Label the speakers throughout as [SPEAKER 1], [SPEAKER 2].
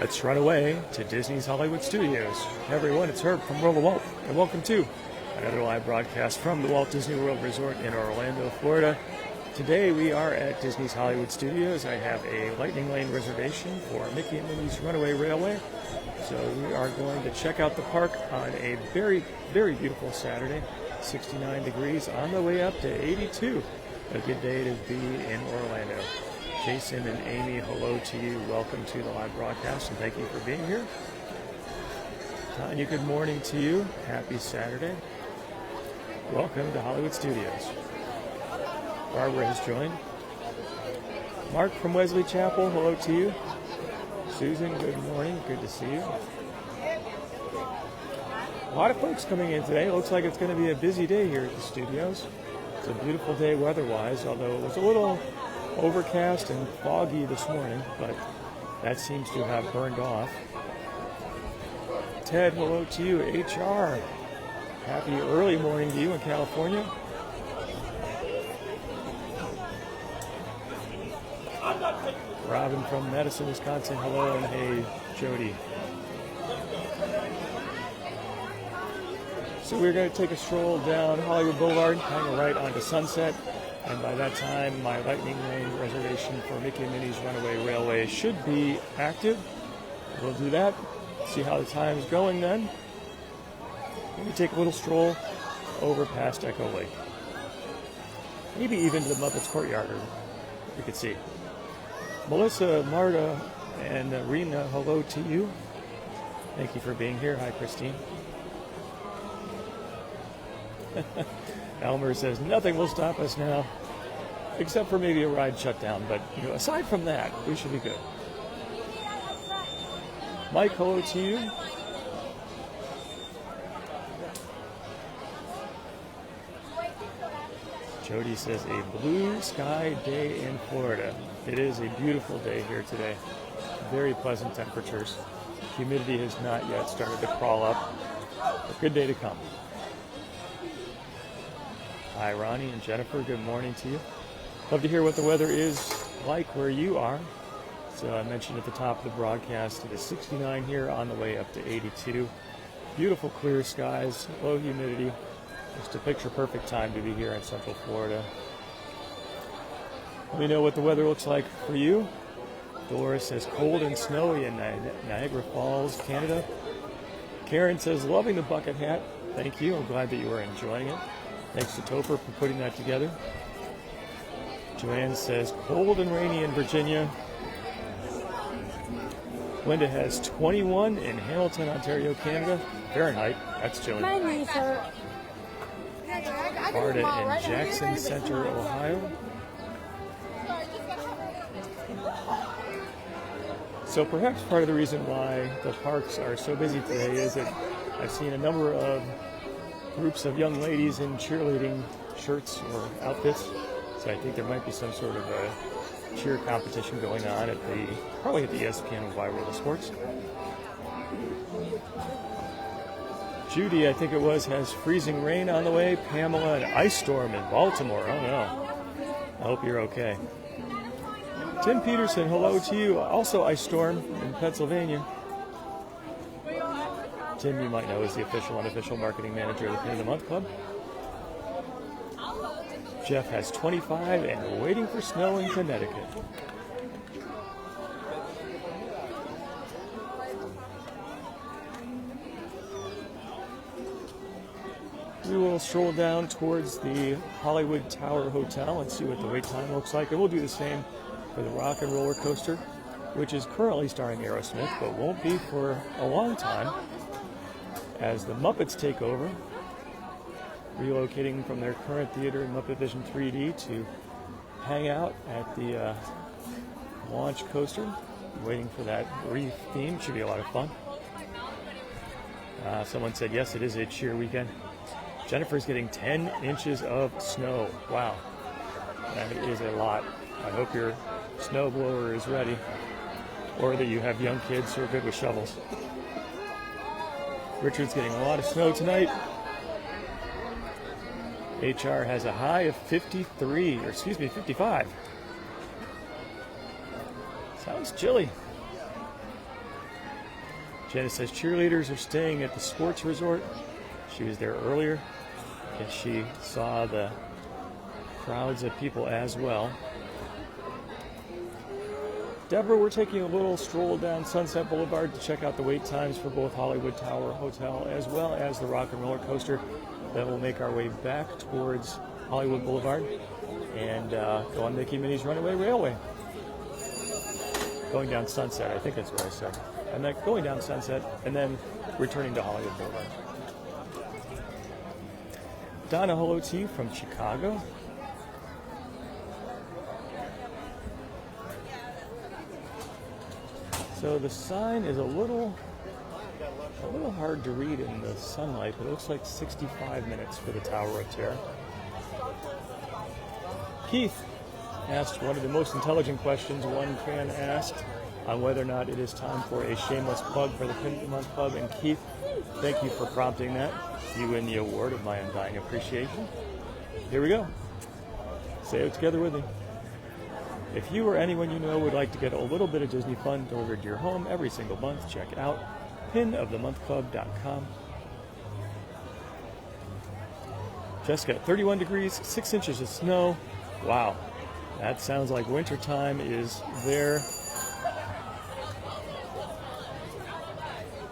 [SPEAKER 1] Let's run away to Disney's Hollywood Studios. Hey everyone, it's Herb from World of Walt, and welcome to another live broadcast from the Walt Disney World Resort in Orlando, Florida. Today we are at Disney's Hollywood Studios. I have a Lightning Lane reservation for Mickey and Minnie's Runaway Railway. So we are going to check out the park on a very, very beautiful Saturday. 69 degrees on the way up to 82. A good day to be in Orlando. Jason and Amy, hello to you. Welcome to the live broadcast, and thank you for being here. Tanya, good morning to you. Happy Saturday. Welcome to Hollywood Studios. Barbara has joined. Mark from Wesley Chapel, hello to you. Susan, good morning. Good to see you. A lot of folks coming in today. Looks like it's going to be a busy day here at the studios. It's a beautiful day weather-wise, although it was a little overcast and foggy this morning, but that seems to have burned off. Ted, hello to you. HR, happy early morning to you in California. Robin from Madison, Wisconsin, hello, and hey, Jody. So we're going to take a stroll down Hollywood Boulevard, hang a right onto Sunset, and by that time my Lightning Lane reservation for Mickey and Minnie's Runaway Railway should be active. We'll do that, see how the time's going then. Maybe take a little stroll over past Echo Lake. Maybe even to the Muppets courtyard, we could see. Melissa, Marta, and Rena, hello to you. Thank you for being here. Hi, Christine. Elmer says, nothing will stop us now, except for maybe a ride shutdown. But aside from that, we should be good. Mike, hello to you. Jody says, a blue sky day in Florida. It is a beautiful day here today. Very pleasant temperatures. Humidity has not yet started to crawl up. A good day to come. Hi, Ronnie and Jennifer. Good morning to you. Love to hear what the weather is like where you are. So I mentioned at the top of the broadcast, it is 69 here on the way up to 82. Beautiful clear skies, low humidity. Just a picture-perfect time to be here in Central Florida. Let me know what the weather looks like for you. Doris says cold and snowy in Niagara Falls, Canada. Karen says loving the bucket hat. Thank you. I'm glad that you are enjoying it. Thanks to Topher for putting that together. Joanne says cold and rainy in Virginia. Linda has 21 in Hamilton, Ontario, Canada. Fahrenheit. That's chilly.
[SPEAKER 2] My knees hurt.
[SPEAKER 1] Marta in Jackson Center, Ohio. So perhaps part of the reason why the parks are so busy today is that I've seen a number of groups of young ladies in cheerleading shirts or outfits. So I think there might be some sort of a cheer competition going on probably at the ESPN Wide World of Sports. Judy, I think it was, has freezing rain on the way. Pamela, an ice storm in Baltimore. Oh no. I hope you're okay. Tim Peterson, hello to you. Also ice storm in Pennsylvania. Tim, you might know, is the official unofficial marketing manager of the Pin of the Month Club. Jeff has 25 and waiting for snow in Connecticut. We will stroll down towards the Hollywood Tower Hotel and see what the wait time looks like. And we'll do the same for the Rock and Roller Coaster, which is currently starring Aerosmith, but won't be for a long time as the Muppets take over, relocating from their current theater in Muppet Vision 3D to hang out at the launch coaster, waiting for that Reef theme. Should be a lot of fun. Someone said, yes, it is a cheer weekend. Jennifer's getting 10 inches of snow. Wow, that is a lot. I hope your snow blower is ready, or that you have young kids who are good with shovels. Richard's getting a lot of snow tonight. HR has a high of 55. Sounds chilly. Janice says cheerleaders are staying at the sports resort. She was there earlier, and she saw the crowds of people as well. Deborah, we're taking a little stroll down Sunset Boulevard to check out the wait times for both Hollywood Tower Hotel as well as the Rock and Roller Coaster. Then we'll make our way back towards Hollywood Boulevard and go on Mickey Minnie's Runaway Railway. Going down Sunset, I think that's what I said. And then going down Sunset and then returning to Hollywood Boulevard. Donna, hello to you from Chicago. So the sign is a little hard to read in the sunlight, but it looks like 65 minutes for the Tower of Terror. Keith asked one of the most intelligent questions one can ask on whether or not it is time for a shameless plug for the Pin of the Month Club. And Keith, thank you for prompting that. You win the award of my undying appreciation. Here we go. Say it together with me. If you or anyone you know would like to get a little bit of Disney fun delivered to your home every single month, check out pinofthemonthclub.com. Jessica, 31 degrees, 6 inches of snow. Wow, that sounds like wintertime is there.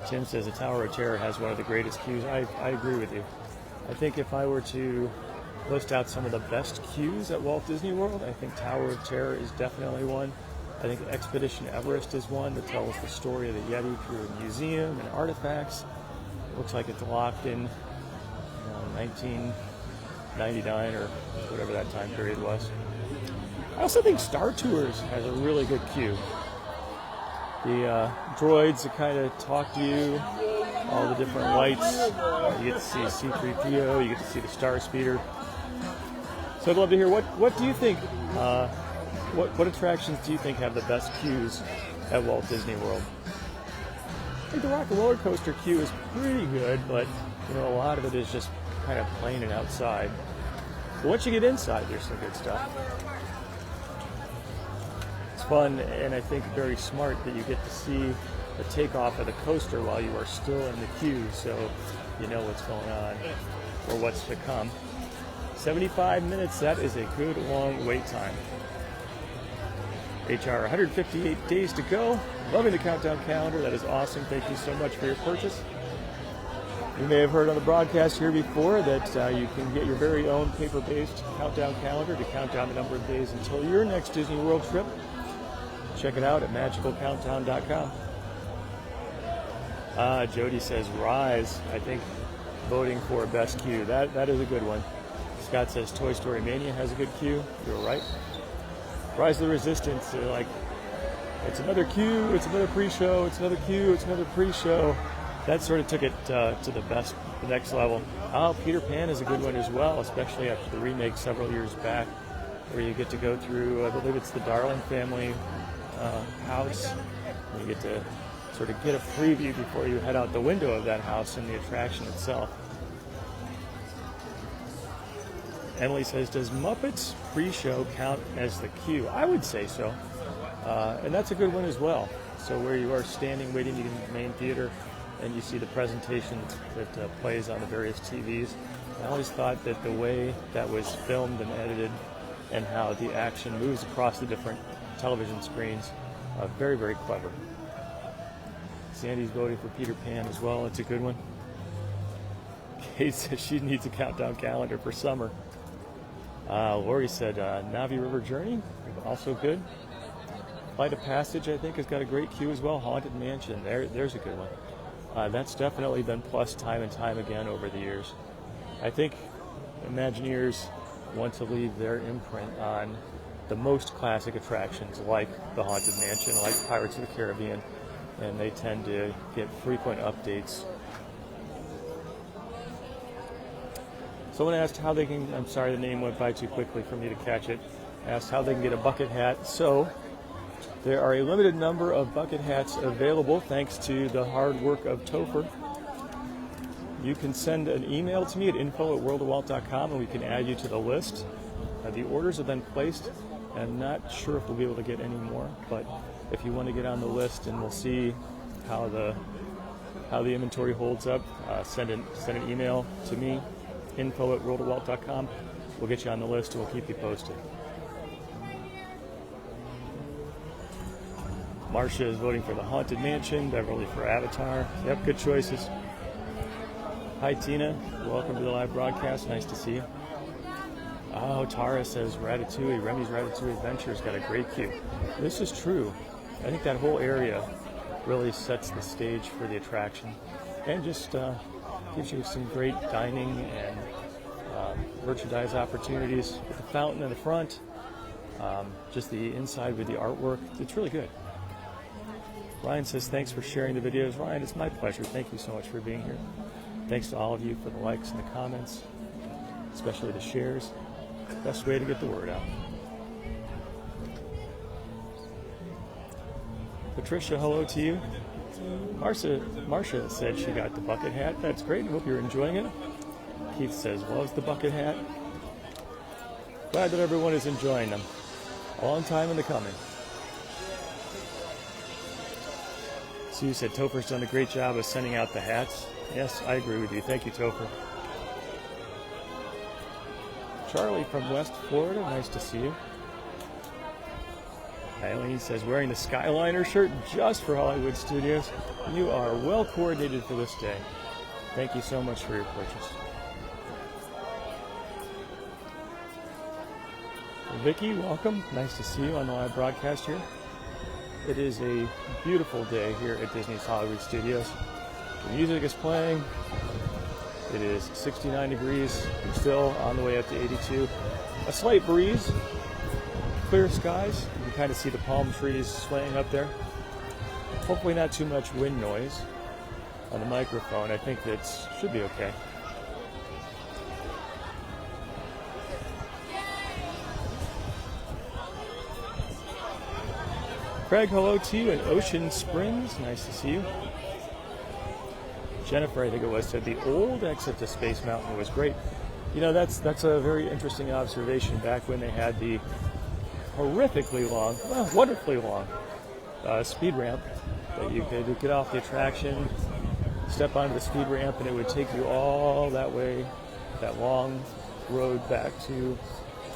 [SPEAKER 1] Tim says the Tower of Terror has one of the greatest queues. I agree with you. I think if I were to list out some of the best queues at Walt Disney World, I think Tower of Terror is definitely one. I think Expedition Everest is one that tells the story of the Yeti through a museum and artifacts. Looks like it's locked in 1999 or whatever that time period was. I also think Star Tours has a really good queue. The droids that kind of talk to you, all the different lights. You get to see C-3PO, you get to see the Star Speeder. So I'd love to hear what do you think? What attractions do you think have the best queues at Walt Disney World? I think the Rock and Roller Coaster queue is pretty good, but a lot of it is just kind of plain and outside. But once you get inside, there's some good stuff. It's fun, and I think very smart that you get to see the takeoff of the coaster while you are still in the queue, so you know what's going on or what's to come. 75 minutes, that is a good long wait time. HR, 158 days to go. Loving the countdown calendar. That is awesome. Thank you so much for your purchase. You may have heard on the broadcast here before that you can get your very own paper-based countdown calendar to count down the number of days until your next Disney World trip. Check it out at magicalcountdown.com. Jody says Rise. I think voting for best queue. That is a good one. Scott says Toy Story Mania has a good queue. You're right. Rise of the Resistance, it's another queue, it's another pre-show, it's another queue, it's another pre-show. That sort of took it to the next level. Peter Pan is a good one as well, especially after the remake several years back, where you get to go through, I believe it's the Darling family house. You get to sort of get a preview before you head out the window of that house and the attraction itself. Emily says, does Muppets pre-show count as the queue? I would say so. And that's a good one as well. So where you are standing waiting to get into the main theater and you see the presentation that plays on the various TVs. I always thought that the way that was filmed and edited and how the action moves across the different television screens, very, very clever. Sandy's voting for Peter Pan as well. It's a good one. Kate says she needs a countdown calendar for summer. Lori said Navi River Journey, also good. Flight of Passage, I think, has got a great queue as well. Haunted Mansion, there's a good one. That's definitely been plus time and time again over the years. I think Imagineers want to leave their imprint on the most classic attractions like the Haunted Mansion, like Pirates of the Caribbean, and they tend to get frequent updates. Someone asked how they can, I'm sorry the name went by too quickly for me to catch it, asked how they can get a bucket hat. So there are a limited number of bucket hats available thanks to the hard work of Topher. You can send an email to me at info@worldofwalt.com and we can add you to the list. The orders have been placed. I'm not sure if we'll be able to get any more, but if you want to get on the list and we'll see how the how the inventory holds up, send an email to me, info@worldofwalt.com. We'll get you on the list and we'll keep you posted. Marcia is voting for the Haunted Mansion, Beverly for Avatar. Yep, good choices. Hi, Tina. Welcome to the live broadcast. Nice to see you. Oh, Tara says Ratatouille. Remy's Ratatouille Adventure's got a great queue. This is true. I think that whole area really sets the stage for the attraction and just gives you some great dining and merchandise opportunities with the fountain in the front, just the inside with the artwork. It's really good. Ryan says, thanks for sharing the videos. Ryan, it's my pleasure. Thank you so much for being here. Thanks to all of you for the likes and the comments, especially the shares. Best way to get the word out. Patricia, hello to you. Marcia said she got the bucket hat. That's great. I hope you're enjoying it. Keith says, loves the bucket hat. Glad that everyone is enjoying them. A long time in the coming. Sue said Topher's done a great job of sending out the hats. Yes, I agree with you. Thank you, Topher. Charlie from West Florida, nice to see you. Eileen says, wearing the Skyliner shirt just for Hollywood Studios. You are well coordinated for this day. Thank you so much for your purchase. Vicky, welcome. Nice to see you on the live broadcast here. It is a beautiful day here at Disney's Hollywood Studios. The music is playing. It is 69 degrees, still on the way up to 82. A slight breeze, clear skies. You can kind of see the palm trees swaying up there. Hopefully not too much wind noise on the microphone. I think that should be okay. Craig, hello to you in Ocean Springs. Nice to see you. Jennifer, I think it was, said the old exit to Space Mountain was great. You know, that's a very interesting observation. Back when they had the horrifically long, well, wonderfully long speed ramp that you could get off the attraction, step onto the speed ramp, and it would take you all that way, that long road back to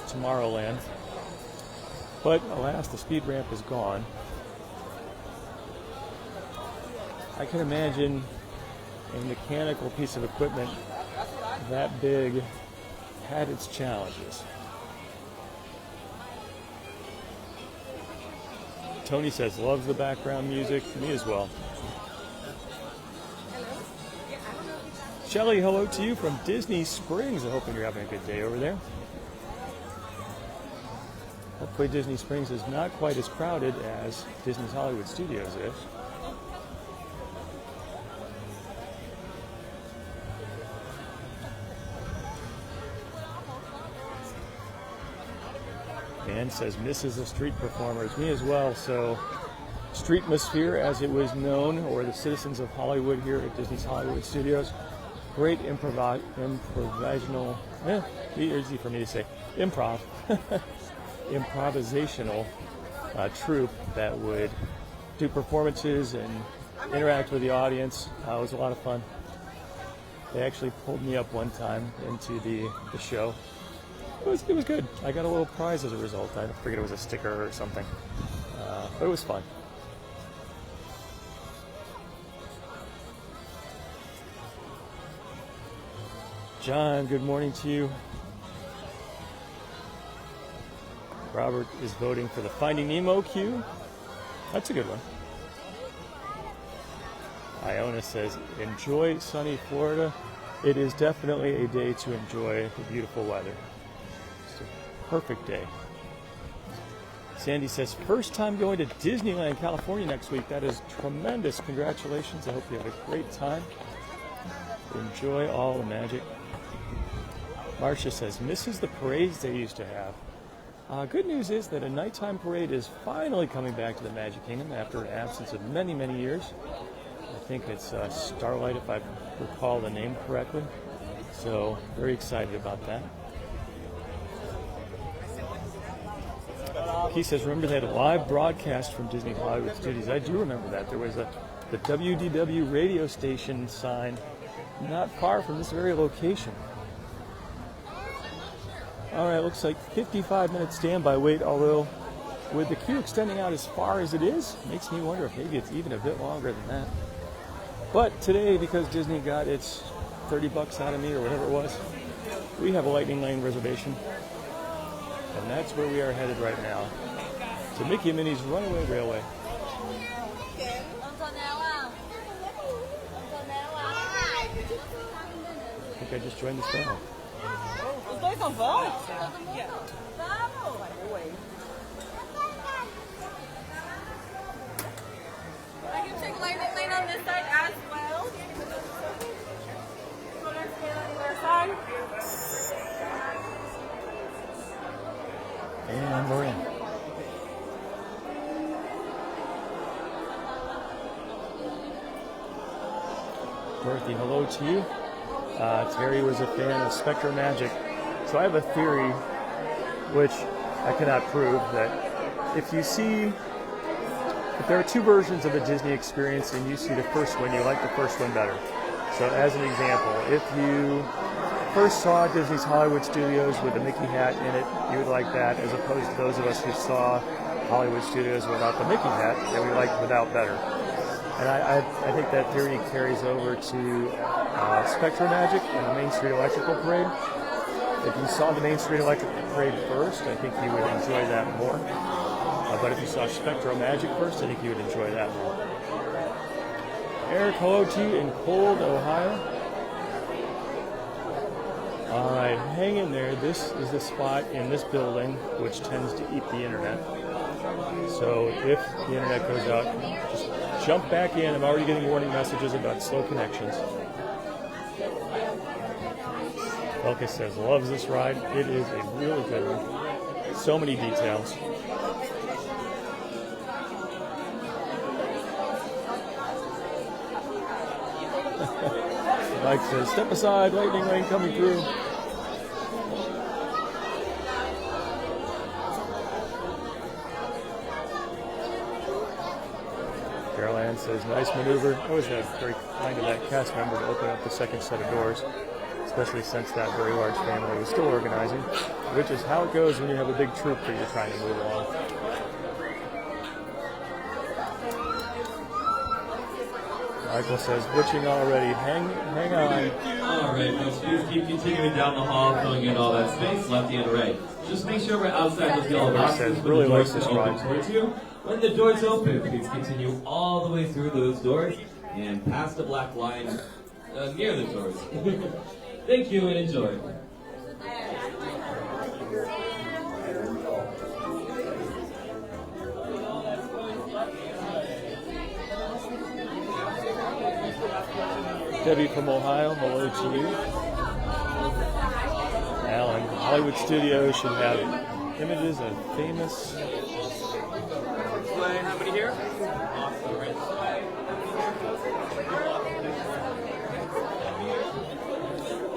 [SPEAKER 1] Tomorrowland. But alas, the speed ramp is gone. I can imagine a mechanical piece of equipment that big had its challenges. Tony says, loves the background music. Me as well. Shelly, hello to you from Disney Springs. I'm hoping you're having a good day over there. Hopefully Disney Springs is not quite as crowded as Disney's Hollywood Studios is. And says, misses the street performers. Me as well. So, Streetmosphere, as it was known, or the citizens of Hollywood here at Disney's Hollywood Studios. Great improvisational, easy for me to say, improvisational troupe that would do performances and interact with the audience. It was a lot of fun. They actually pulled me up one time into the show. It was good. I got a little prize as a result. I figured it was a sticker or something. But it was fun. John, good morning to you. Robert is voting for the Finding Nemo queue. That's a good one. Iona says, enjoy sunny Florida. It is definitely a day to enjoy the beautiful weather. Perfect day. Sandy says, first time going to Disneyland, California next week. That is tremendous. Congratulations. I hope you have a great time. Enjoy all the magic. Marcia says, misses the parades they used to have. Good news is that a nighttime parade is finally coming back to the Magic Kingdom after an absence of many, many years. I think it's Starlight, if I recall the name correctly. So, very excited about that. He says, remember they had a live broadcast from Disney Hollywood Studios? I do remember that. There was the WDW radio station sign not far from this very location. All right, looks like 55-minute standby wait, although with the queue extending out as far as it is, makes me wonder if maybe it's even a bit longer than that. But today, because Disney got its $30 out of me or whatever it was, we have a Lightning Lane reservation. And that's where we are headed right now, to Mickey and Minnie's Runaway Railway. I think I just joined this panel.
[SPEAKER 2] Os dois não vão? I can take Lightning Lane on this side as well. So let's get on the other side.
[SPEAKER 1] And we're in. Dorothy, hello to you. Terry was a fan of Spectrum Magic. So I have a theory, which I cannot prove, that if there are two versions of the Disney experience and you see the first one, you like the first one better. So as an example, if you first saw Disney's Hollywood Studios with the Mickey hat in it, you would like that, as opposed to those of us who saw Hollywood Studios without the Mickey hat that we liked without better. And I think that theory carries over to Spectrum Magic and the Main Street Electrical Parade. If you saw the Main Street Electrical Parade first, I think you would enjoy that more. But if you saw Spectrum Magic first, I think you would enjoy that more. Eric, hello to you in cold Ohio. All right, hang in there. This is the spot in this building which tends to eat the internet. So if the internet goes out, just jump back in. I'm already getting warning messages about slow connections. Elka says, loves this ride. It is a really good one. So many details. Mike says, step aside, Lightning Lane coming through. Caroline says, nice maneuver. Always very kind of that cast member to open up the second set of doors, especially since that very large family was still organizing, which is how it goes when you have a big troop that you're trying to move along. Michael says, butching already. Hang on.
[SPEAKER 3] All right, folks, please keep continuing down the hall, filling in all that space, left and right. Just make sure we're outside those yellow boxes when the doors open towards you. When the doors open, please continue all the way through those doors and past the black line near the doors. Thank you and enjoy.
[SPEAKER 1] Debbie from Ohio, hello to you. Alan, Hollywood Studios should have images of famous.
[SPEAKER 3] Anybody here?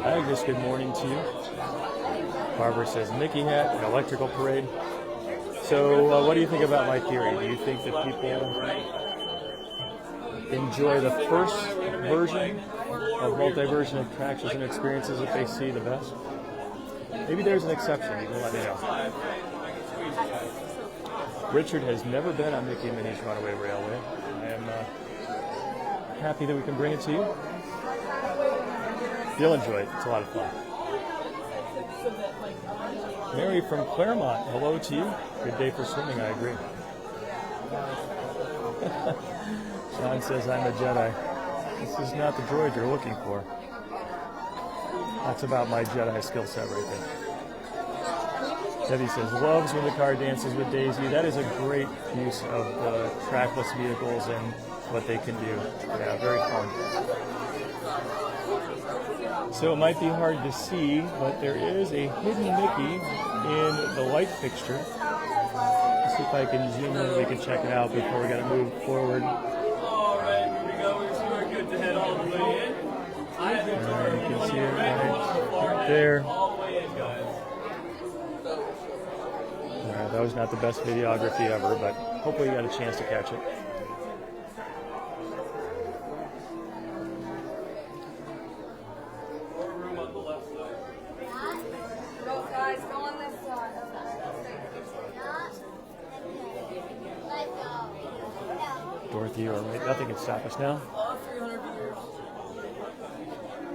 [SPEAKER 1] Agnes, good morning to you. Barbara says Mickey hat and electrical parade. So what do you think about my theory? Do you think that people enjoy the first version of multi-version attractions and experiences that they see the best? Maybe there's an exception. You can let me know. Richard has never been on Mickey and Minnie's Runaway Railway. I am happy that we can bring it to you. You'll enjoy it. It's a lot of fun. Mary from Claremont, hello to you. Good day for swimming, I agree. Sean says, I'm a Jedi. This is not the droid you're looking for. That's about my Jedi skill set right there. Debbie says, loves when the car dances with Daisy. That is a great use of the trackless vehicles and what they can do. Yeah, very fun. So it might be hard to see, but there is a hidden Mickey in the light fixture. Let's see if I can zoom in and we can check it out before we got to move forward.
[SPEAKER 3] All right, here we go. We're good to head all the way in.
[SPEAKER 1] You can see it right there.
[SPEAKER 3] All the way in, guys.
[SPEAKER 1] That know is not the best videography ever, but hopefully you got a chance to catch it. Dorothy, or nothing can stop us now.
[SPEAKER 2] 300 years.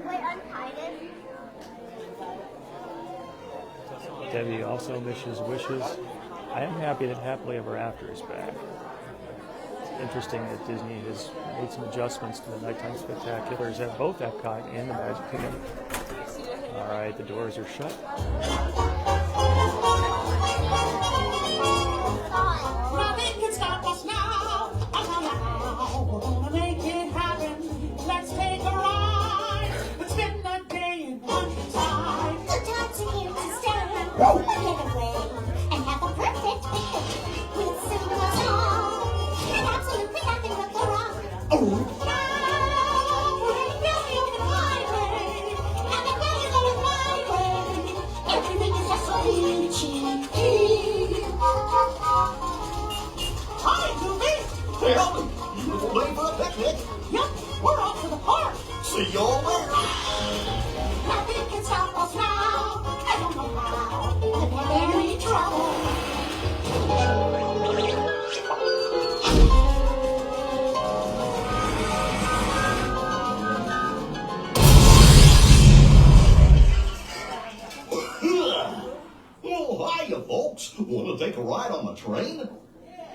[SPEAKER 4] Wait, untied it?
[SPEAKER 1] Debbie also wishes. I am happy that Happily Ever After is back. It's interesting that Disney has made some adjustments to the nighttime spectaculars at both Epcot and the Magic Kingdom. All right, the doors are shut.
[SPEAKER 5] Nothing can stop us now. We're gonna make it happen. Let's take a ride. Let's spend the day in countryside.
[SPEAKER 4] The dogs are here to stay. We'll get away and have a perfect picnic. We'll sing a song and absolutely nothing but the rock.
[SPEAKER 5] Oh.
[SPEAKER 4] Everything is just so peachy.
[SPEAKER 5] Hi, Goofy.
[SPEAKER 6] Well, you all ready for a picnic?
[SPEAKER 5] Yep, we're off to the park.
[SPEAKER 6] See y'all there.
[SPEAKER 4] Nothing can stop us now. I don't know how. If we're in any trouble.
[SPEAKER 6] Oh, hiya, folks. Want to take a ride on the train?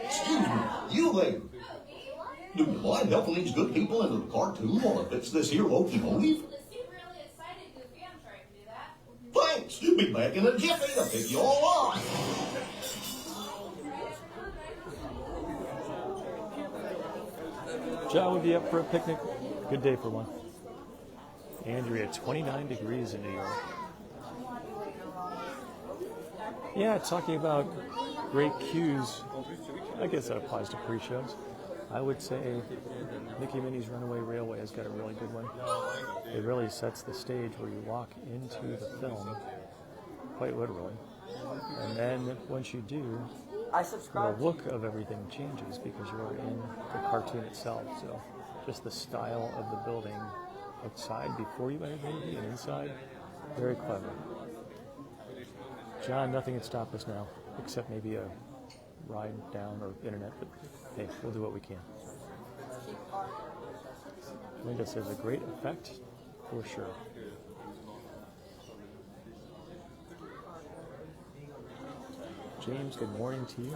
[SPEAKER 6] Excuse me, you there. Do you mind helping these good people into the cartoon while I fix this here locomotive?
[SPEAKER 2] You seem really excited, Goofy. I'm trying to do that.
[SPEAKER 6] Thanks. Be back in a jiffy to pick you all up.
[SPEAKER 1] John would be up for a picnic. Good day for one. Andrea, 29 degrees in New York. Yeah, talking about great cues. I guess that applies to pre-shows. I would say Mickey Minnie's Runaway Railway has got a really good one. It really sets the stage where you walk into the film, quite literally. And then once you do, the look of everything changes because you're in the cartoon itself. So just the style of the building outside before you enter the movie and inside, very clever. John, nothing can stop us now, except maybe a ride down or internet, but hey, we'll do what we can. Linda says a great effect for sure. James, good morning to you.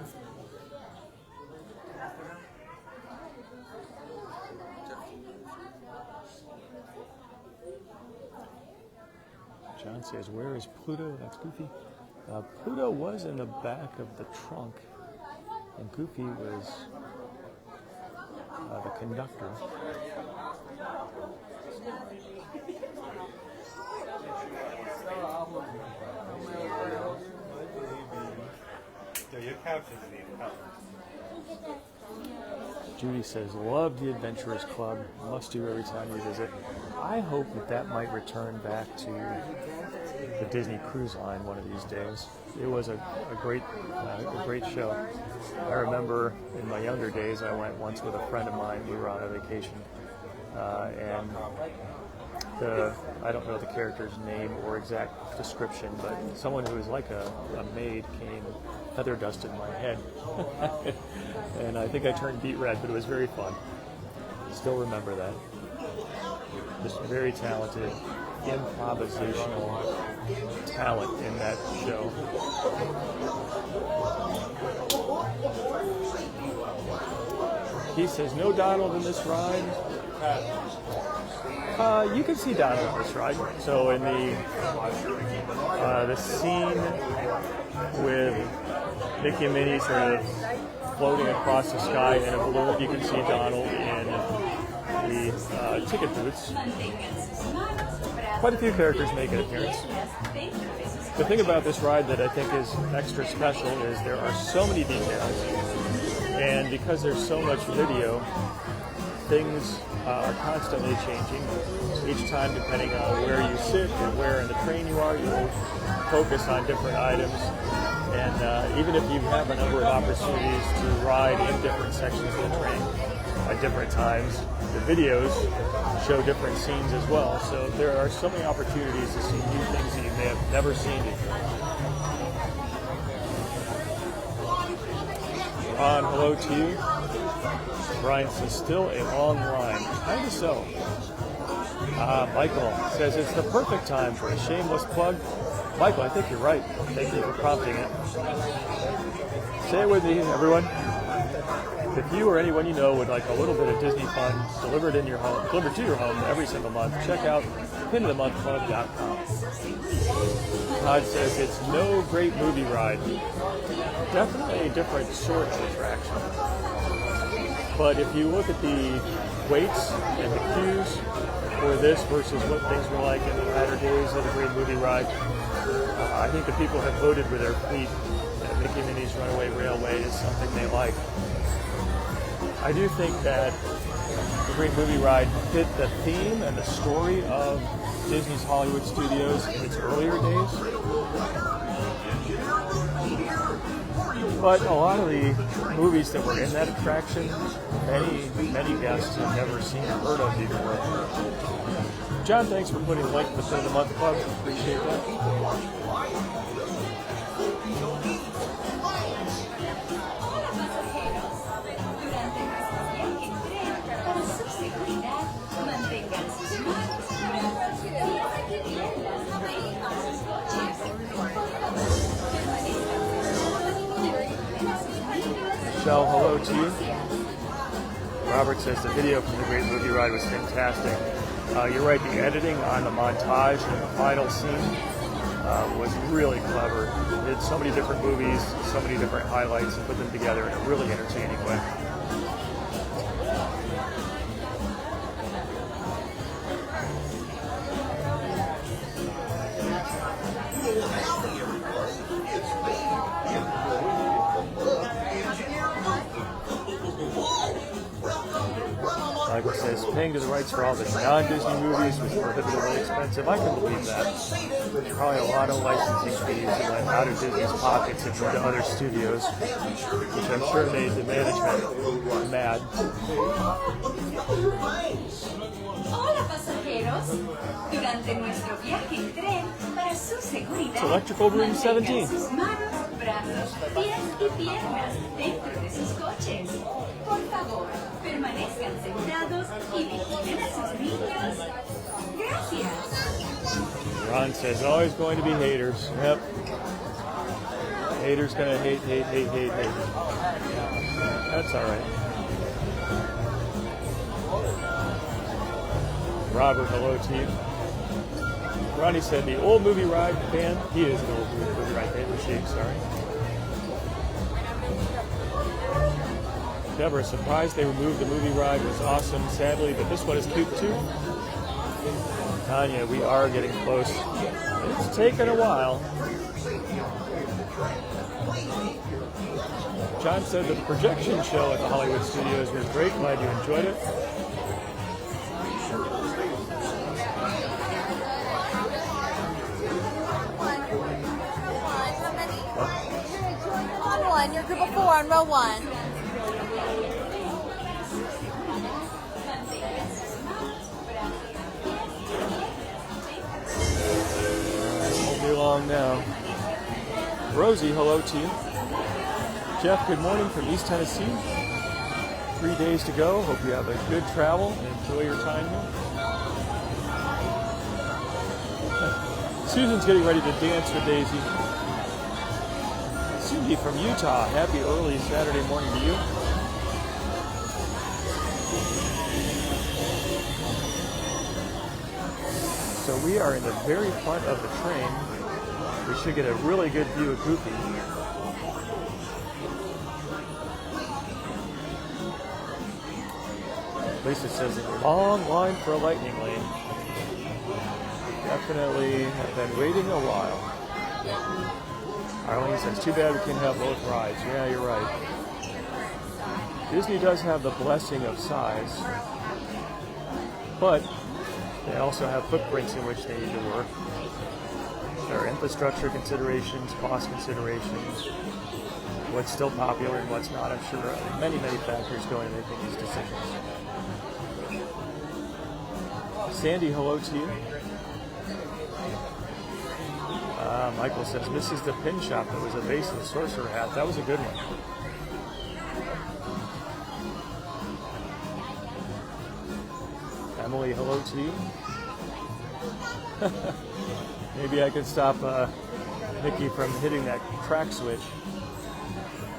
[SPEAKER 1] John says, where is Pluto? That's Goofy. Pluto was in the back of the trunk, and Goofy was the conductor.
[SPEAKER 7] Your couch is neat.
[SPEAKER 1] Judy says, love the Adventurers Club. Must do every time we visit. I hope that might return back to the Disney Cruise Line one of these days. It was a great show. I remember in my younger days, I went once with a friend of mine. We were on a vacation, and I don't know the character's name or exact description, but someone who was like a maid came, feather dusted my head, and I think I turned beet red, but it was very fun. Still remember that. Just very talented, improvisational talent in that show. He says, no Donald in this ride. You can see Donald in this ride. So in the scene with Mickey and Minnie sort of floating across the sky in a balloon, you can see Donald in the ticket booths. Quite a few characters make an appearance. The thing about this ride that I think is extra special is there are so many details, and because there's so much video, things are constantly changing. Each time, depending on where you sit and where in the train you are, you'll focus on different items. And even if you have a number of opportunities to ride in different sections of the train at different times, the videos show different scenes as well. So there are so many opportunities to see new things that you may have never seen before. Ron, hello to you. Brian says, still a long line. Kind of so. Michael says, it's the perfect time for a shameless plug. Michael, I think you're right. Thank you for prompting it. Say it with me, everyone. If you or anyone you know would like a little bit of Disney fun delivered to your home every single month, check out pinofthemonthclub.com. Todd says it's no great movie ride. Definitely a different sort of attraction. But if you look at the waits and the queues for this versus what things were like in the latter days of the Great Movie Ride, I think the people have voted with their feet that Mickey Minnie's Runaway Railway is something they like. I do think that the Great Movie Ride fit the theme and the story of Disney's Hollywood Studios in its earlier days. But a lot of the movies that were in that attraction, many guests have never seen or heard of before. John, thanks for putting the link to the Pin of the Month Club. Appreciate that. Michelle, hello to you. Robert says the video from the Great Movie Ride was fantastic. You're right, the editing on the montage and the final scene was really clever. They did so many different movies, so many different highlights, and put them together in a really entertaining way. Michael says, paying to the rights for all the non-Disney movies was prohibitively expensive. I can believe that. There's probably a lot of licensing fees that went out of Disney's pockets and into other studios, which I'm sure made the management mad.
[SPEAKER 8] Hola pasajeros, durante nuestro viaje en tren, para su seguridad,
[SPEAKER 1] It's Electrical Room 17.
[SPEAKER 8] sus manos, brazos, pies y piernas dentro de sus coches. Por favor, permanezcan sentados y vigilen a sus niños. Gracias.
[SPEAKER 1] Ron says, always going to be haters. Yep. Haters gonna hate. That's all right. Robert, hello to you. Ronnie said the old movie ride fan. He is an old movie ride fan. Machine, sorry. Never surprised they removed the movie ride. It was awesome, sadly, but this one is cute too. Tanya, we are getting close. It's taken a while. John said the projection show at the Hollywood Studios was great. Glad you enjoyed it.
[SPEAKER 2] On your group of 4 on row 1.
[SPEAKER 1] Won't be long now. Rosie, hello to you. Jeff, good morning from East Tennessee. 3 days to go. Hope you have a good travel and enjoy your time here. Susan's getting ready to dance with Daisy. Cindy from Utah, happy early Saturday morning to you. So we are in the very front of the train. We should get a really good view of Goofy. Lisa says, long line for a lightning lane. Definitely have been waiting a while. Arlene says, too bad we can't have both rides. Yeah, you're right. Disney does have the blessing of size, but they also have footprints in which they need to work. There are infrastructure considerations, cost considerations, what's still popular and what's not. I'm sure many factors go into making these decisions. Sandy, hello to you. Michael says, misses the pin shop that was a base of the sorcerer hat. That was a good one. Emily, hello to you. Maybe I could stop Nikki from hitting that track switch.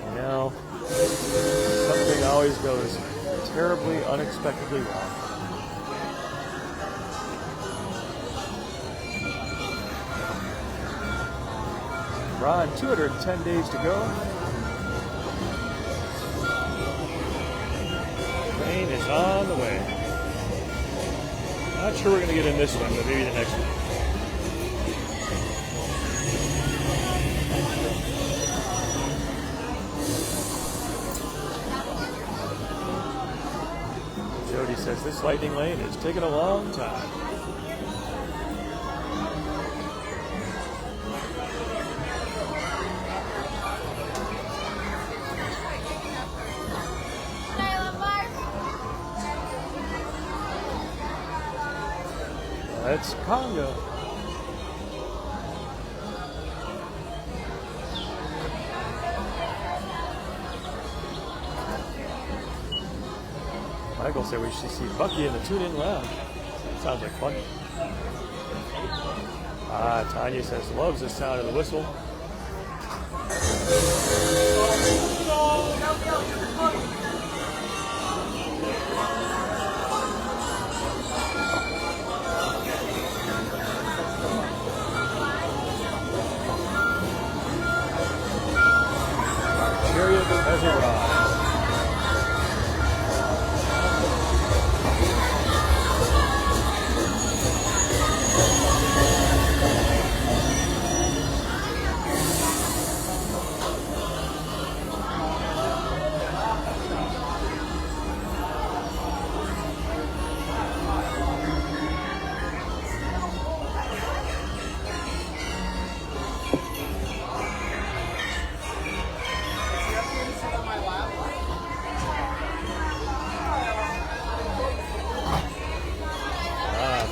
[SPEAKER 1] You know, something always goes terribly, unexpectedly wrong. Ron, 210 days to go. Rain is on the way. Not sure we're going to get in this one, but maybe the next one. Jody says this lightning lane is taking a long time. That's Congo. Michael said we should see Bucky in the tune-in lounge. Sounds like fun. Tanya says loves the sound of the whistle. Chariot has arrived.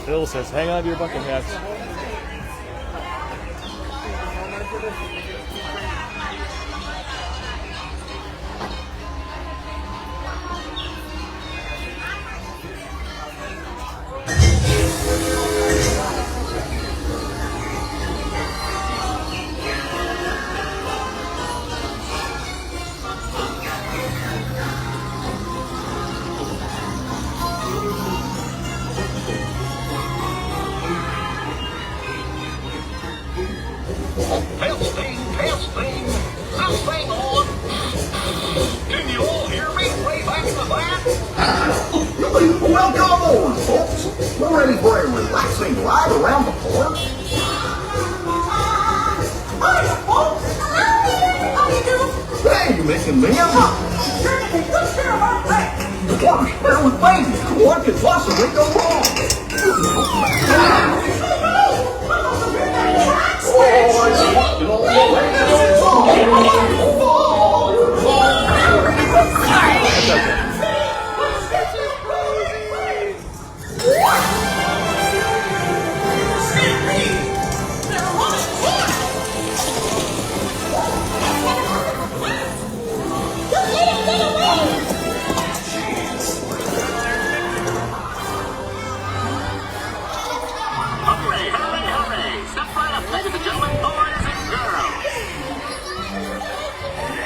[SPEAKER 1] Phil says, hang on to your bucket hats.
[SPEAKER 6] Testing. This thing on. Can you all hear me? Way back in the back? Well, come on, folks. We're ready for a relaxing ride around the park. Hi, folks. How you doing? Hey, Mick and Mia. Good care of our back. Water's filled with babies. What could possibly go wrong?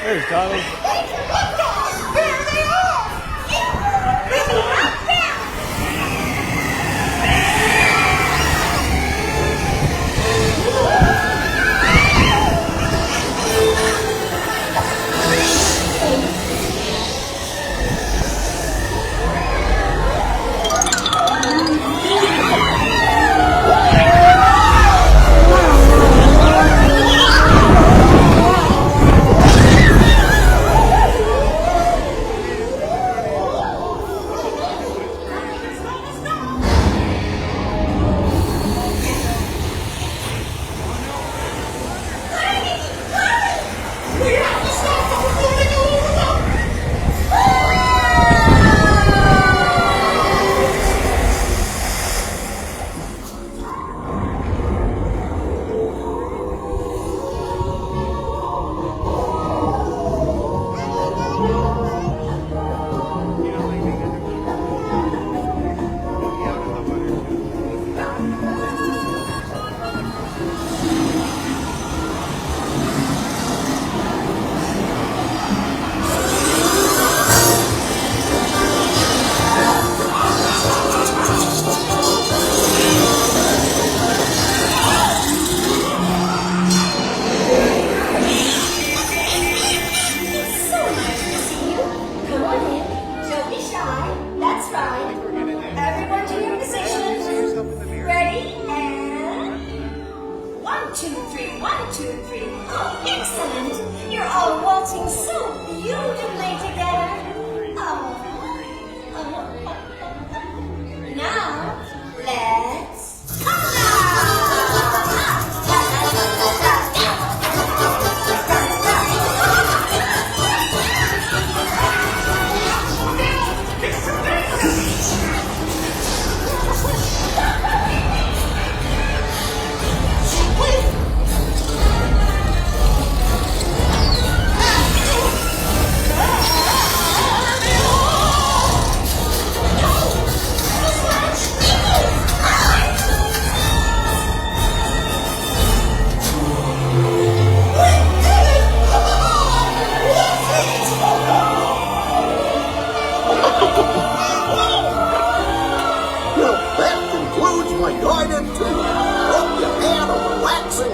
[SPEAKER 1] There's Donald.
[SPEAKER 5] There they are!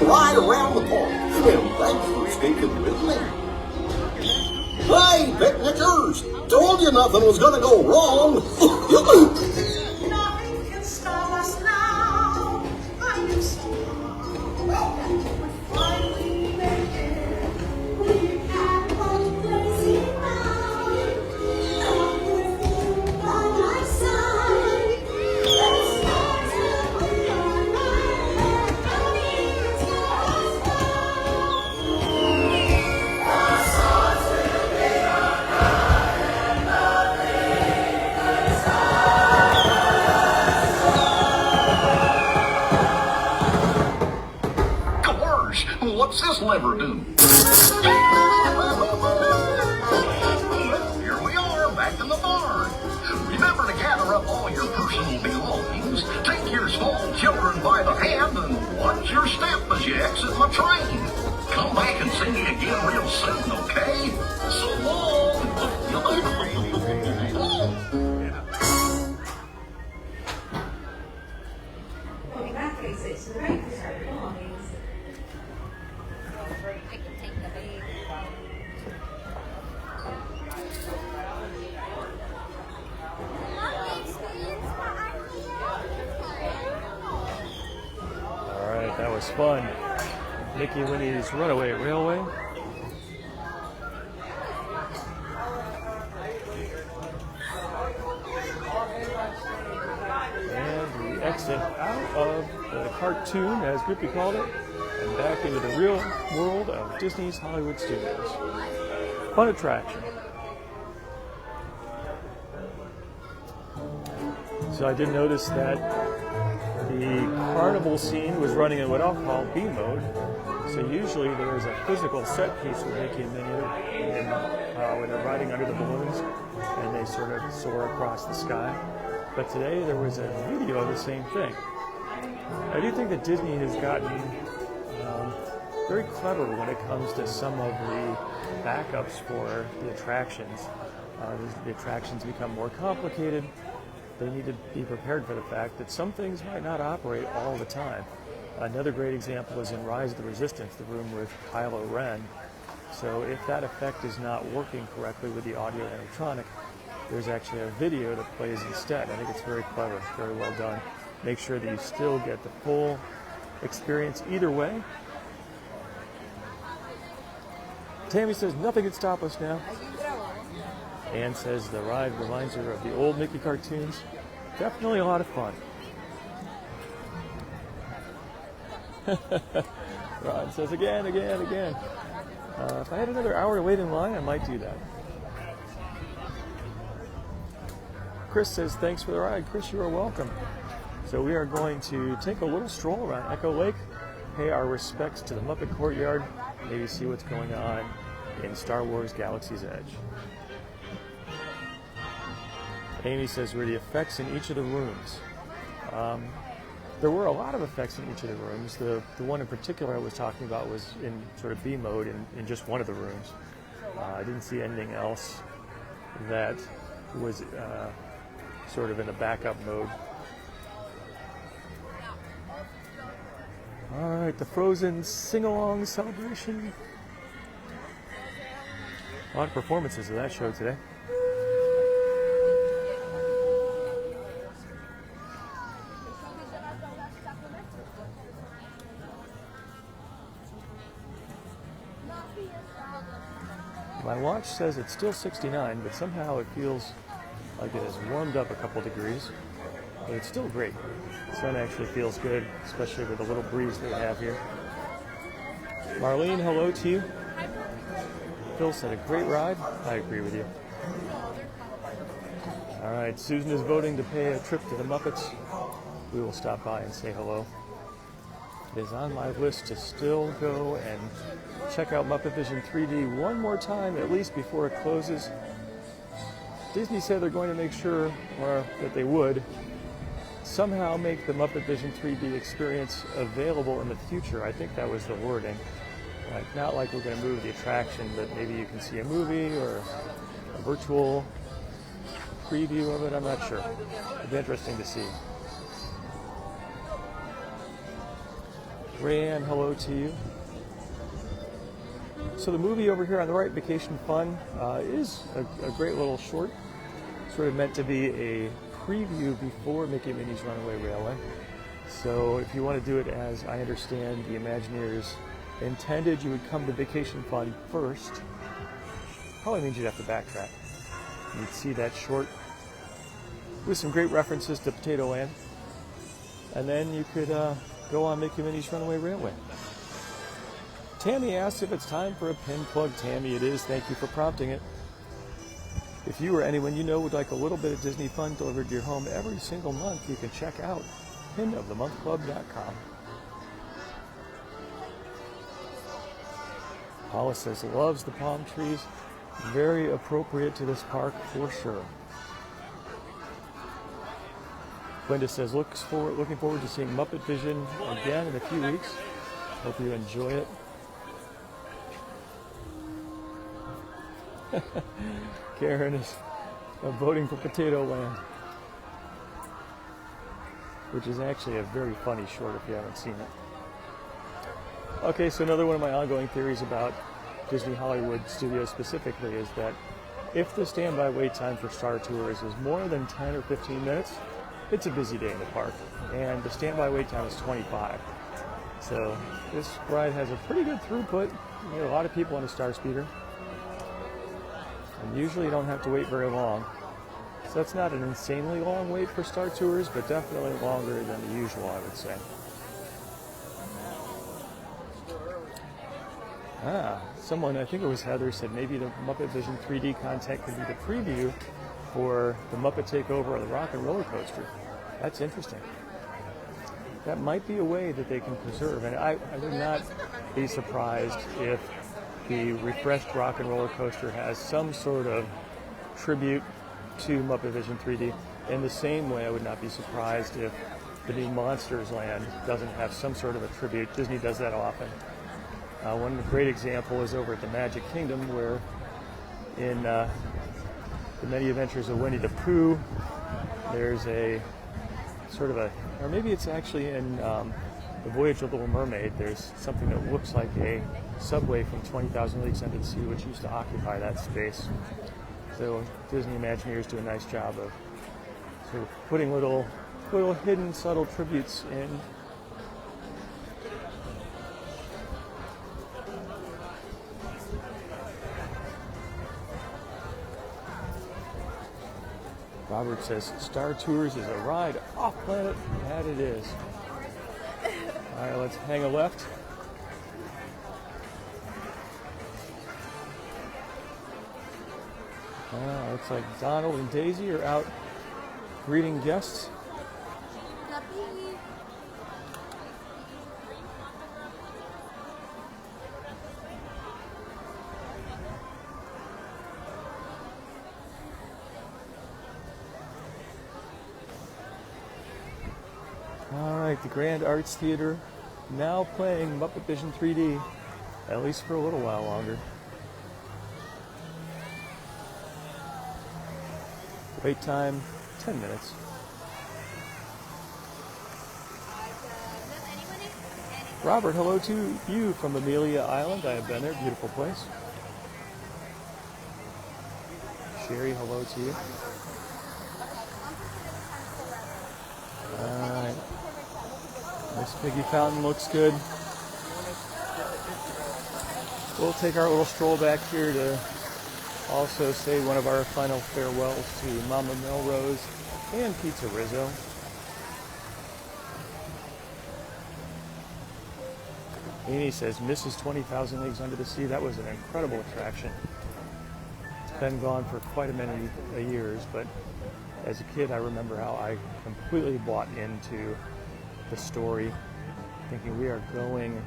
[SPEAKER 6] ride around the park. And thanks for sticking with me. Hey, picnickers! Told you nothing was gonna go wrong.
[SPEAKER 5] Nothing can stop us now. I am so we finally made it. We had one crazy night. I'm with you by my side. Let's start to be alright. Nothing can stop us
[SPEAKER 6] Gosh, what's this lever do? Here we are, back in the barn. Remember to gather up all your personal belongings, take your small children by the hand, and watch your step as you exit my train. Come back and see me again real soon, okay? So long.
[SPEAKER 8] In that case, it's great to have belongings.
[SPEAKER 2] I can take the bait.
[SPEAKER 1] All right, that was fun. Mickey Winnie's Runaway Railway. And we exit out of the cartoon, as Grippy called it, and back into the real world of Disney's Hollywood Studios. Fun attraction. So I did notice that the carnival scene was running in what I'll call B mode. So usually there is a physical set piece with Mickey and Minnie when they're riding under the balloons and they sort of soar across the sky. But today there was a video of the same thing. I do think that Disney has gotten very clever when it comes to some of the backups for the attractions. As the attractions become more complicated, they need to be prepared for the fact that some things might not operate all the time. Another great example is in Rise of the Resistance, the room with Kylo Ren. So if that effect is not working correctly with the audio and electronic, there's actually a video that plays instead. I think it's very clever, very well done. Make sure that you still get the full experience either way. Tammy says nothing can stop us now. Ann says the ride reminds her of the old Mickey cartoons. Definitely a lot of fun. Ron says again. If I had another hour to wait in line, I might do that. Chris says thanks for the ride. Chris, you are welcome. So we are going to take a little stroll around Echo Lake, pay our respects to the Muppet Courtyard, maybe see what's going on in Star Wars Galaxy's Edge. Amy says, were the effects in each of the rooms? There were a lot of effects in each of the rooms. The one in particular I was talking about was in sort of B mode in just one of the rooms. I didn't see anything else that was sort of in a backup mode. All right, the Frozen sing-along celebration. A lot of performances of that show today. My watch says it's still 69, but somehow it feels like it has warmed up a couple degrees. But it's still great. The sun actually feels good, especially with the little breeze that we have here. Marlene, hello to you. Phil said a great ride. I agree with you. All right, Susan is voting to pay a trip to the Muppets. We will stop by and say hello. It is on my list to still go and check out Muppet Vision 3D one more time, at least before it closes. Disney said they're going to make sure, or that they would, somehow make the Muppet Vision 3D experience available in the future. I think that was the wording. Like, not like we're going to move the attraction, but maybe you can see a movie or a virtual preview of it. I'm not sure. It'd be interesting to see. Rayanne, hello to you. So the movie over here on the right, Vacation Fun, is a great little short, sort of meant to be a preview before Mickey and Minnie's Runaway Railway. So if you want to do it as I understand the Imagineers intended, you would come to Vacation Fun first. Probably means you'd have to backtrack. You'd see that short with some great references to Potato Land. And then you could go on Mickey and Minnie's Runaway Railway. Tammy asks if it's time for a pin plug. Tammy, it is. Thank you for prompting it. If you or anyone you know would like a little bit of Disney fun delivered to your home every single month, you can check out pinofthemonthclub.com. Paula says loves the palm trees. Very appropriate to this park for sure. Linda says looking forward to seeing Muppet Vision again in a few weeks. Hope you enjoy it. Karen is voting for Potato Land, which is actually a very funny short if you haven't seen it. Okay, so another one of my ongoing theories about Disney Hollywood Studios specifically is that if the standby wait time for Star Tours is more than 10 or 15 minutes, it's a busy day in the park, and the standby wait time is 25. So this ride has a pretty good throughput. You get a lot of people on a Star Speeder, and usually you don't have to wait very long. So that's not an insanely long wait for Star Tours, but definitely longer than the usual, I would say. Someone, I think it was Heather, said maybe the Muppet Vision 3D content could be the preview for the Muppet Takeover of the Rock and Roller Coaster. That's interesting. That might be a way that they can preserve, and I would not be surprised if the refreshed Rock and Roller Coaster has some sort of tribute to Muppet Vision 3D. In the same way, I would not be surprised if the new Monsters Land doesn't have some sort of a tribute. Disney does that often. One great example is over at the Magic Kingdom, where in the Many Adventures of Winnie the Pooh, there's a sort of a, or maybe it's actually in the Voyage of the Little Mermaid, there's something that looks like a subway from 20,000 Leagues Under the Sea, which used to occupy that space. So Disney Imagineers do a nice job of sort of putting little hidden, subtle tributes in. Robert says, Star Tours is a ride off planet. That it is. All right, let's hang a left. Looks like Donald and Daisy are out greeting guests. The Grand Arts Theater now playing Muppet Vision 3D, at least for a little while longer. Wait time, 10 minutes. Robert, hello to you from Amelia Island. I have been there, beautiful place. Sherry, hello to you. Alright. Miss Piggy Fountain looks good. We'll take our little stroll back here to also say one of our final farewells to Mama Melrose and Pizza Rizzo. Amy says, Mrs. 20,000 Leagues Under the Sea. That was an incredible attraction. It's been gone for quite a many years, but as a kid I remember how I completely bought into the story, thinking we are going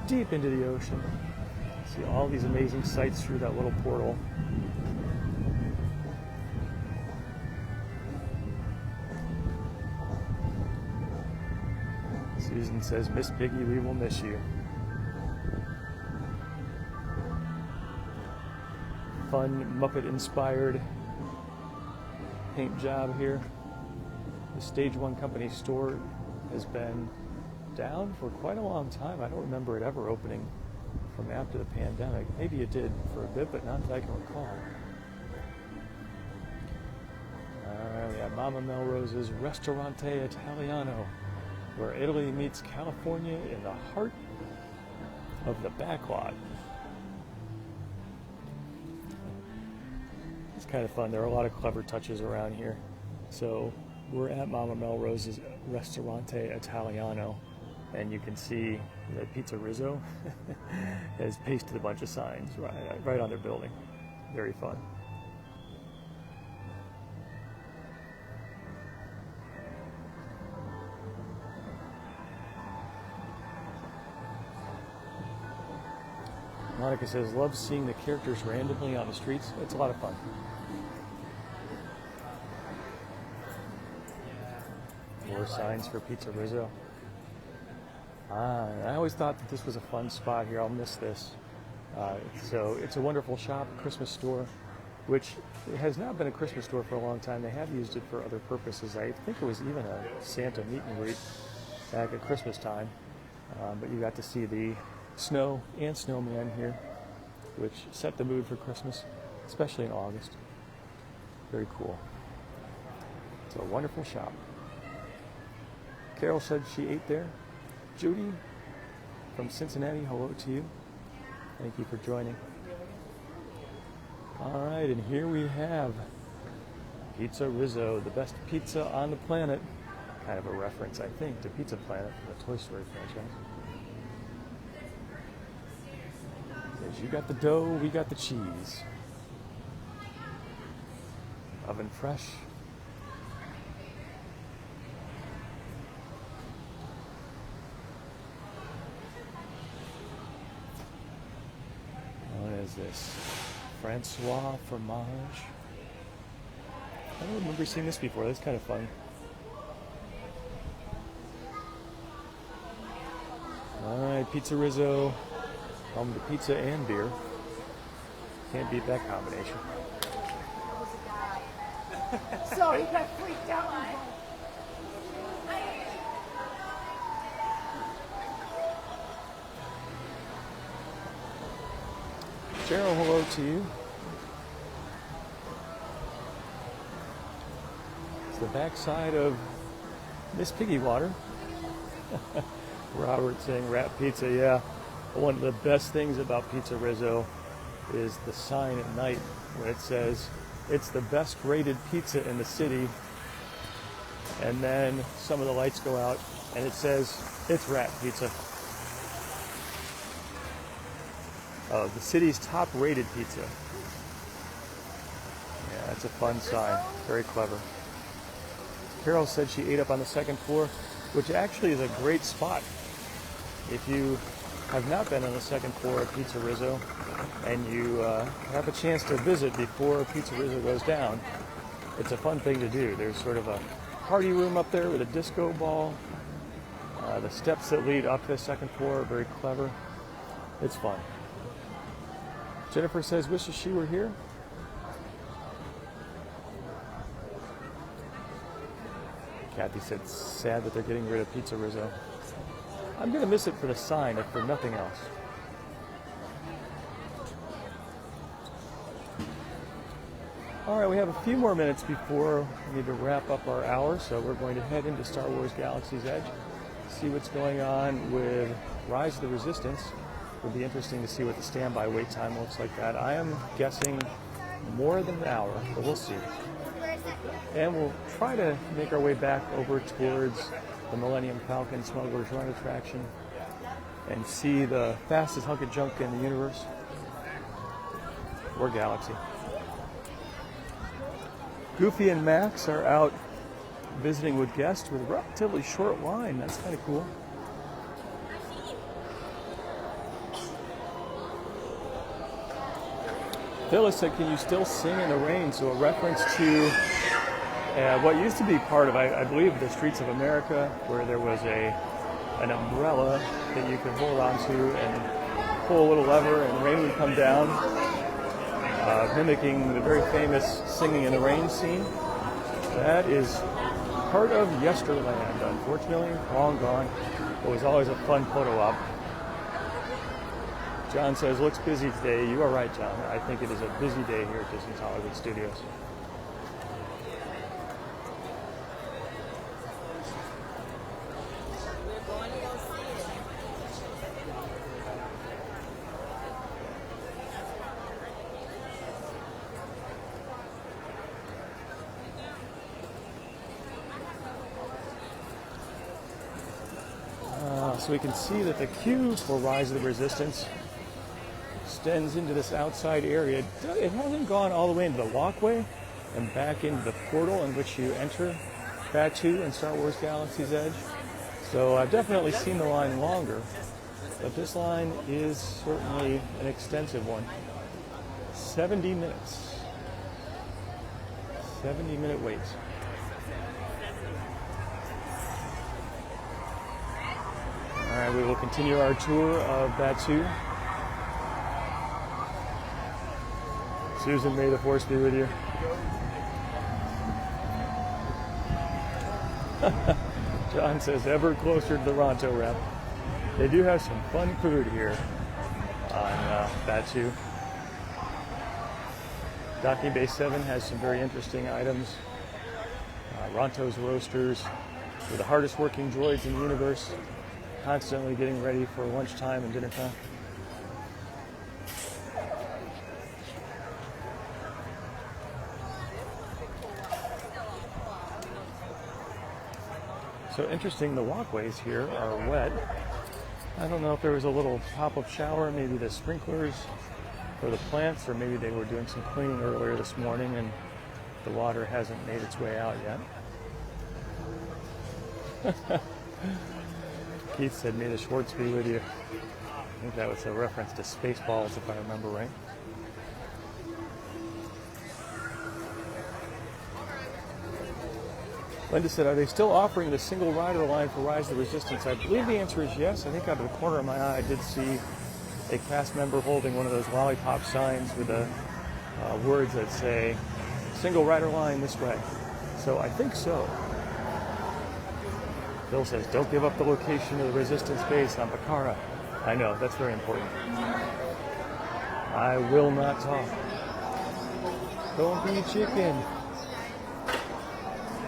[SPEAKER 1] deep into the ocean. See all these amazing sights through that little portal. Susan says, Miss Piggy, we will miss you. Fun Muppet-inspired paint job here. The Stage 1 Company store has been down for quite a long time. I don't remember it ever opening from after the pandemic. Maybe it did for a bit, but not that I can recall. We have Mama Melrose's Ristorante Italiano, where Italy meets California in the heart of the backlot. It's kind of fun. There are a lot of clever touches around here. So we're at Mama Melrose's Ristorante Italiano, and you can see that Pizza Rizzo has pasted a bunch of signs right on their building. Very fun. Monica says, loves seeing the characters randomly on the streets. It's a lot of fun. More signs for Pizza Rizzo. I always thought that this was a fun spot here. I'll miss this. So it's a wonderful shop, Christmas store, which has not been a Christmas store for a long time. They have used it for other purposes. I think it was even a Santa meet and greet back at Christmas time. But you got to see the snow and snowman here, which set the mood for Christmas, especially in August. Very cool. It's a wonderful shop. Carol said she ate there. Judy from Cincinnati, hello to you. Thank you for joining. All right, and here we have Pizza Rizzo, the best pizza on the planet. Kind of a reference, I think, to Pizza Planet from the Toy Story franchise. You got the dough, we got the cheese. Oven fresh. What is this? Francois fromage. I don't remember seeing this before. That's kind of fun. All right, Pizza Rizzo. Home to pizza and beer. Can't beat that combination.
[SPEAKER 5] So he got freaked out.
[SPEAKER 1] Cheryl, hello to you. It's the backside of Miss Piggy Water. Robert saying wrap pizza, yeah. One of the best things about Pizza Rizzo is the sign at night when it says it's the best rated pizza in the city, and then some of the lights go out and it says it's rat pizza. The city's top rated pizza. Yeah, that's a fun sign. Very clever. Carol said she ate up on the second floor, which actually is a great spot. If you have not been on the second floor of Pizza Rizzo and you have a chance to visit before Pizza Rizzo goes down, it's a fun thing to do. There's sort of a party room up there with a disco ball. The steps that lead up to the second floor are very clever. It's fun. Jennifer says, wishes she were here. Kathy said, sad that they're getting rid of Pizza Rizzo. I'm going to miss it for the sign, if for nothing else. All right, we have a few more minutes before we need to wrap up our hour, so we're going to head into Star Wars Galaxy's Edge, see what's going on with Rise of the Resistance. It would be interesting to see what the standby wait time looks like that. I am guessing more than an hour, but we'll see. And we'll try to make our way back over towards the Millennium Falcon Smuggler's Run attraction and see the fastest hunk of junk in the universe, or galaxy. Goofy and Max are out visiting with guests with a relatively short line. That's kind of cool. Phyllis said, can you still sing in the rain? So a reference to what used to be part of, I believe, the Streets of America, where there was an umbrella that you could hold onto and pull a little lever and rain would come down, mimicking the very famous Singing in the Rain scene. That is part of Yesterland, unfortunately, long gone. It was always a fun photo op. John says, looks busy today. You are right, John. I think it is a busy day here at Disney's Hollywood Studios. So we can see that the queue for Rise of the Resistance extends into this outside area. It hasn't gone all the way into the walkway and back into the portal in which you enter Batuu and Star Wars Galaxy's Edge. So I've definitely seen the line longer, but this line is certainly an extensive one. 70 minutes. 70-minute wait. All right, we will continue our tour of Batuu. Susan, may the force be with you. John says, ever closer to the Ronto wrap. They do have some fun food here on Batuu. Docking Bay 7 has some very interesting items. Ronto's Roasters, with the hardest working droids in the universe, constantly getting ready for lunchtime and dinner time. So interesting, the walkways here are wet. I don't know if there was a little pop-up shower, maybe the sprinklers for the plants, or maybe they were doing some cleaning earlier this morning and the water hasn't made its way out yet. Keith said, may the Schwartz be with you. I think that was a reference to Spaceballs, if I remember right. Linda said, are they still offering the single rider line for Rise of the Resistance? I believe the answer is yes. I think out of the corner of my eye I did see a cast member holding one of those lollipop signs with the words that say, single rider line this way. So I think so. Bill says, don't give up the location of the Resistance base on Bakara. I know, that's very important. I will not talk. Don't be chicken.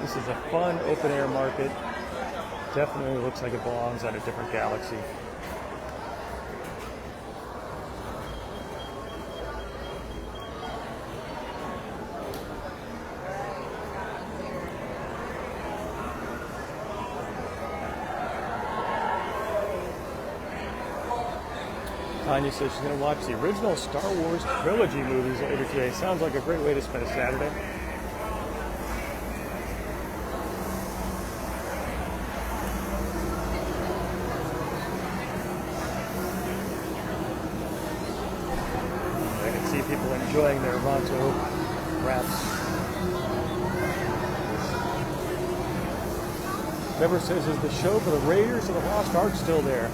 [SPEAKER 1] This is a fun open-air market. Definitely looks like it belongs on a different galaxy. Tanya says she's going to watch the original Star Wars trilogy movies later today. Sounds like a great way to spend a Saturday. I can see people enjoying their Ronto wraps. Trevor says, is the show for the Raiders of the Lost Ark still there?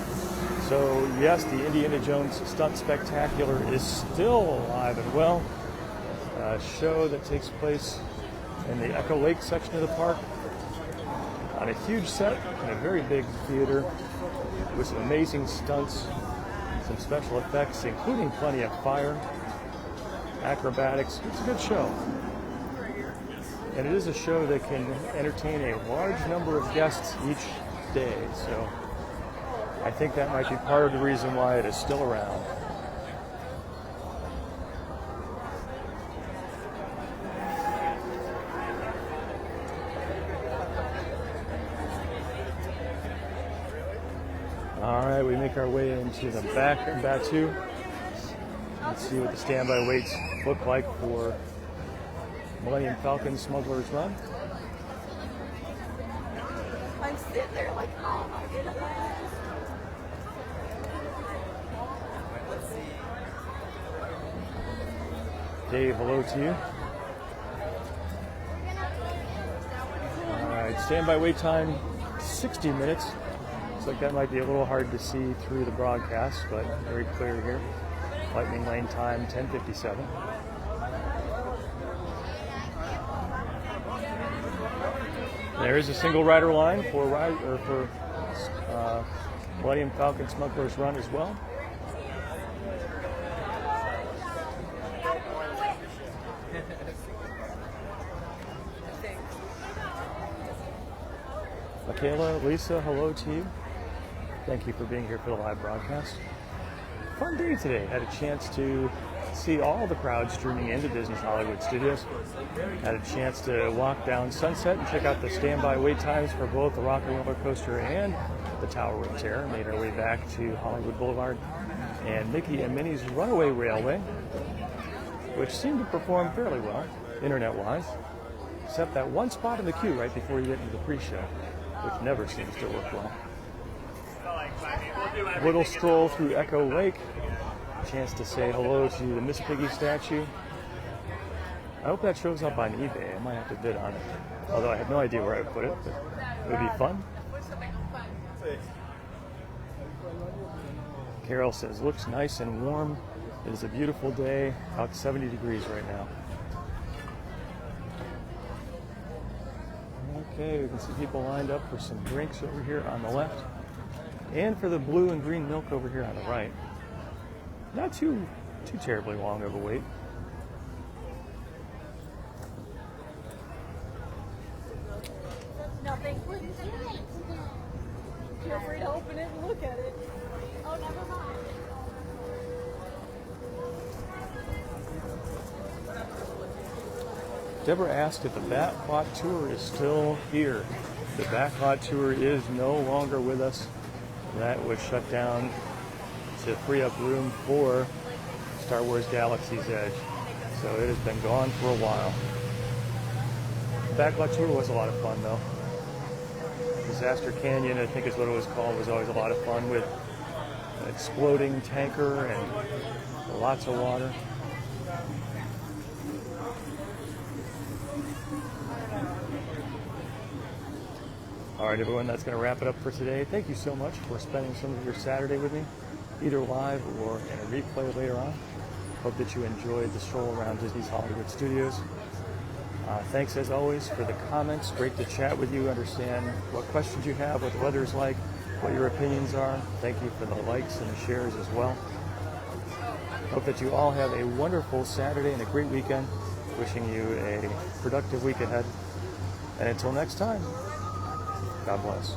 [SPEAKER 1] So yes, the Indiana Jones Stunt Spectacular is still alive and well. A show that takes place in the Echo Lake section of the park on a huge set in a very big theater with some amazing stunts, some special effects, including plenty of fire, acrobatics. It's a good show. And it is a show that can entertain a large number of guests each day. So I think that might be part of the reason why it is still around. All right, we make our way into the back of Batuu. Let's see what the standby waits look like for Millennium Falcon Smuggler's Run.
[SPEAKER 2] I'm sitting there like, oh my goodness.
[SPEAKER 1] Dave, hello to you. All right, standby wait time, 60 minutes. Looks like that might be a little hard to see through the broadcast, but very clear here. Lightning lane time, 10:57. There is a single rider line for Millennium Falcon Smuggler's Run as well. Michaela, Lisa, hello to you. Thank you for being here for the live broadcast. Fun day today. Had a chance to see all the crowd streaming into Disney's Hollywood Studios. Had a chance to walk down Sunset and check out the standby wait times for both the Rock and Roller Coaster and the Tower of Terror. Made our way back to Hollywood Boulevard and Mickey and Minnie's Runaway Railway, which seemed to perform fairly well, internet-wise, except that one spot in the queue right before you get into the pre-show, which never seems to work well. Little stroll through Echo Lake. Chance to say hello to the Miss Piggy statue. I hope that shows up on eBay. I might have to bid on it. Although I have no idea where I would put it, but it would be fun. Carol says, looks nice and warm. It is a beautiful day, about 70 degrees right now. Okay, we can see people lined up for some drinks over here on the left, and for the blue and green milk over here on the right. Not too terribly long of a wait.
[SPEAKER 2] Nothing. Feel free to open it and look at it. Oh, never mind.
[SPEAKER 1] Deborah asked if the Backlot Tour is still here. The Backlot Tour is no longer with us. That was shut down to free up room for Star Wars Galaxy's Edge. So it has been gone for a while. The Backlot Tour was a lot of fun though. Disaster Canyon, I think is what it was called, was always a lot of fun with an exploding tanker and lots of water. All right, everyone, that's going to wrap it up for today. Thank you so much for spending some of your Saturday with me, either live or in a replay later on. Hope that you enjoyed the stroll around Disney's Hollywood Studios. Thanks, as always, for the comments. Great to chat with you, understand what questions you have, what the weather's like, what your opinions are. Thank you for the likes and the shares as well. Hope that you all have a wonderful Saturday and a great weekend. Wishing you a productive week ahead. And until next time, God bless.